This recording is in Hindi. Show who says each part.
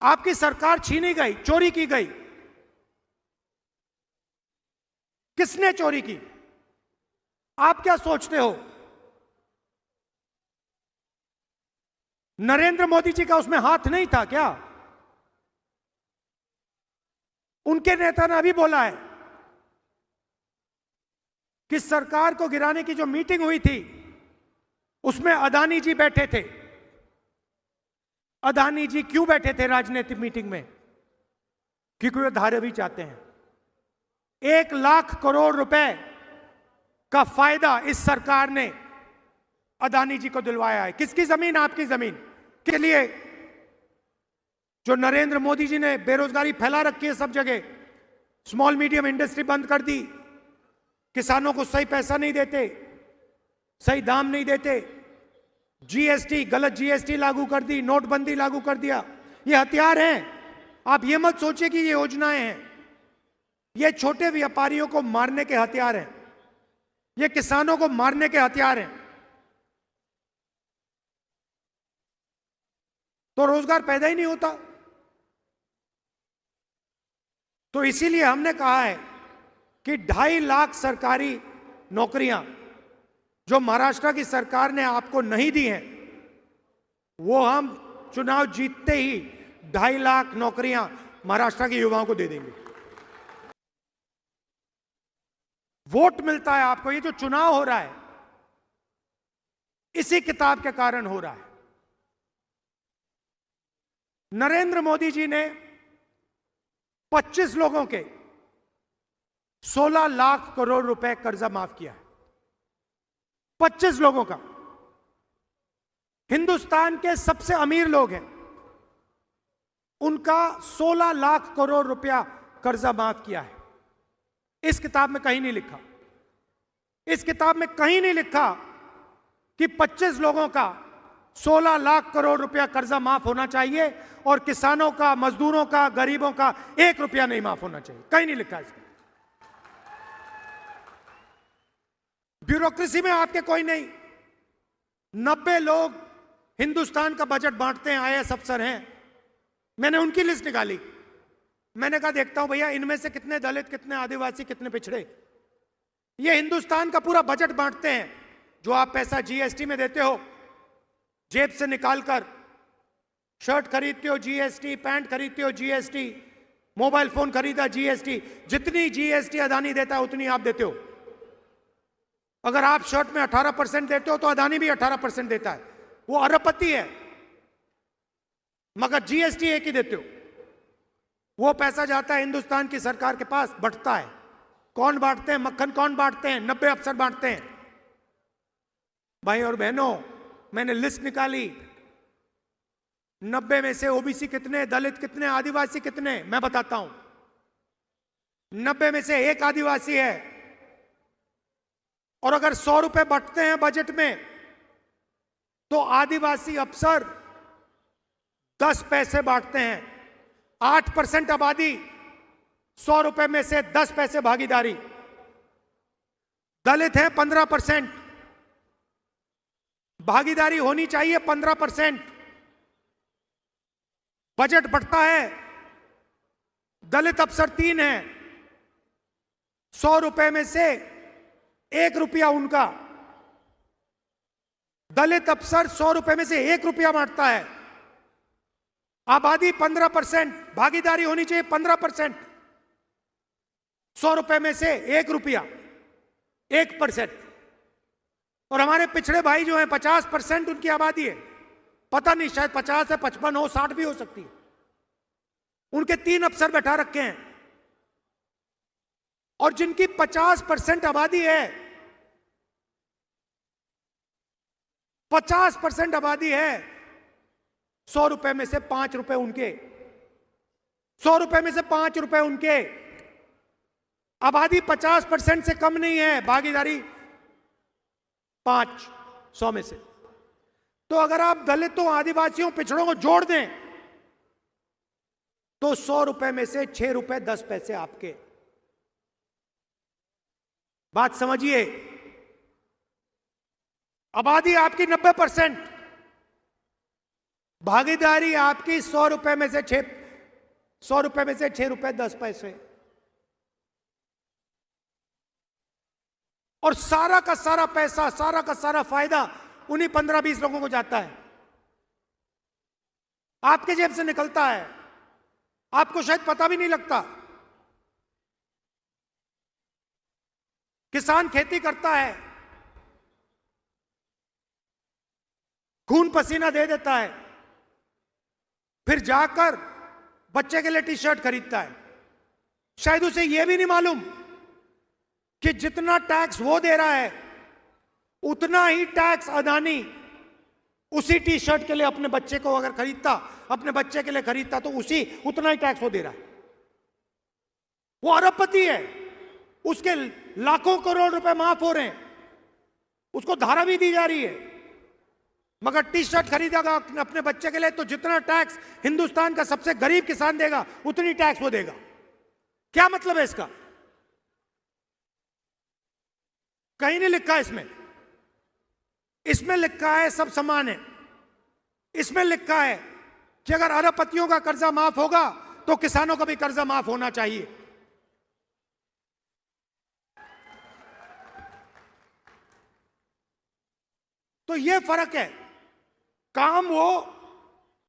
Speaker 1: आपकी सरकार छीनी गई, चोरी की गई। किसने चोरी की? आप क्या सोचते हो? नरेंद्र मोदी जी का उसमें हाथ नहीं था क्या? उनके नेता ने अभी बोला है कि सरकार को गिराने की जो मीटिंग हुई थी उसमें अदानी जी बैठे थे। अदानी जी क्यों बैठे थे राजनीतिक मीटिंग में? क्योंकि वे धारावी चाहते हैं। 1 लाख करोड़ रुपए का फायदा इस सरकार ने अदानी जी को दिलवाया है। किसकी जमीन? आपकी जमीन के लिए। जो नरेंद्र मोदी जी ने बेरोजगारी फैला रखी है सब जगह, स्मॉल मीडियम इंडस्ट्री बंद कर दी, किसानों को सही पैसा नहीं देते, सही दाम नहीं देते, जीएसटी, गलत जीएसटी लागू कर दी, नोटबंदी लागू कर दिया। ये हथियार हैं। आप ये मत सोचिए कि ये योजनाएं हैं। ये छोटे व्यापारियों को मारने के हथियार हैं। ये किसानों को मारने के हथियार हैं। तो रोजगार पैदा ही नहीं होता। तो इसीलिए हमने कहा है कि 2.5 लाख सरकारी नौकरियां जो महाराष्ट्र की सरकार ने आपको नहीं दी हैं, वो हम चुनाव जीतते ही 2.5 लाख नौकरियां महाराष्ट्र के युवाओं को दे देंगे। वोट मिलता है आपको। ये जो चुनाव हो रहा है इसी किताब के कारण हो रहा है। नरेंद्र मोदी जी ने 25 लोगों के 16 लाख करोड़ रुपए कर्जा माफ किया है। 25 लोगों का। हिंदुस्तान के सबसे अमीर लोग हैं, उनका 16 लाख करोड़ रुपया कर्जा माफ किया है। इस किताब में कहीं नहीं लिखा। इस किताब में कहीं नहीं लिखा कि 25 लोगों का 16 लाख करोड़ रुपया कर्जा माफ होना चाहिए और किसानों का, मजदूरों का, गरीबों का 1 रुपया नहीं माफ होना चाहिए। कहीं नहीं लिखा इसमें। ब्यूरोक्रेसी में आपके कोई नहीं। 90 लोग हिंदुस्तान का बजट बांटते हैं, आईएएस अफसर हैं। मैंने उनकी लिस्ट निकाली। मैंने कहा देखता हूं भैया इनमें से कितने दलित, कितने आदिवासी, कितने पिछड़े। ये हिंदुस्तान का पूरा बजट बांटते हैं। जो आप पैसा जीएसटी में देते हो, जेब से निकालकर शर्ट खरीदते हो जीएसटी, पैंट खरीदते हो जीएसटी, मोबाइल फोन खरीदा जीएसटी। जितनी जीएसटी अदानी देता है उतनी आप देते हो। अगर आप शर्ट में 18% देते हो तो अदानी भी 18% देता है। वो अरबपति है, मगर जीएसटी एक ही देते हो। वो पैसा जाता है हिंदुस्तान की सरकार के पास, बंटता है। कौन बांटते हैं? मक्खन कौन बांटते हैं? 90 अफसर बांटते हैं। भाई और बहनों, मैंने लिस्ट निकाली। 90 में से ओबीसी कितने, दलित कितने, आदिवासी कितने, मैं बताता हूं। 90 में से 1 आदिवासी है। और अगर 100 रुपए बंटते हैं बजट में तो आदिवासी अफसर 10 पैसे बांटते हैं। 8% आबादी, 100 रुपए में से 10 पैसे भागीदारी। दलित है 15%, भागीदारी होनी चाहिए 15%। बजट बढ़ता है। दलित अफसर 3 है। 100 रुपए में से 1 रुपया उनका। दलित अफसर 100 रुपए में से 1 रुपया बांटता है। आबादी 15%, भागीदारी होनी चाहिए 15%। 100 रुपए में से 1 रुपया, 1%। और हमारे पिछड़े भाई जो हैं 50% उनकी आबादी है। पता नहीं, शायद 50 है, 55 हो, 60 भी हो सकती है। उनके 3 अफसर बैठा रखे हैं। और जिनकी 50% आबादी है, 50% आबादी है, 100 रुपए में से 5 रुपए उनके। 100 रुपए में से 5 रुपए उनके। आबादी 50% से कम नहीं है, भागीदारी 5 100 में से। तो अगर आप दलितों, आदिवासियों, पिछड़ों को जोड़ दें तो 100 रुपए में से 6 रुपए 10 पैसे आपके। बात समझिए। आबादी आपकी 90%, भागीदारी आपकी 100 रुपए में से 6 रुपए 10 पैसे, और सारा का सारा पैसा, सारा का सारा फायदा उन्हीं 15-20 लोगों को जाता है, आपके जेब से निकलता है, आपको शायद पता भी नहीं लगता। किसान खेती करता है, खून पसीना दे देता है, फिर जाकर बच्चे के लिए टी शर्ट खरीदता है। शायद उसे यह भी नहीं मालूम कि जितना टैक्स वो दे रहा है उतना ही टैक्स अदानी उसी टी शर्ट के लिए अपने बच्चे को अगर खरीदता, अपने बच्चे के लिए खरीदता, तो उतना ही टैक्स वो दे रहा है। वो अरबपति है, उसके लाखों करोड़ रुपए माफ हो रहे हैं, उसको धारा भी दी जा रही है, मगर टी शर्ट खरीदेगा अपने बच्चे के लिए तो जितना टैक्स हिंदुस्तान का सबसे गरीब किसान देगा उतनी टैक्स वो देगा। क्या मतलब है इसका? कहीं नहीं लिखा इसमें। इसमें लिखा है सब समान है। इसमें लिखा है कि अगर अरबपतियों का कर्जा माफ होगा तो किसानों का भी कर्जा माफ होना चाहिए। तो यह फर्क है। काम वो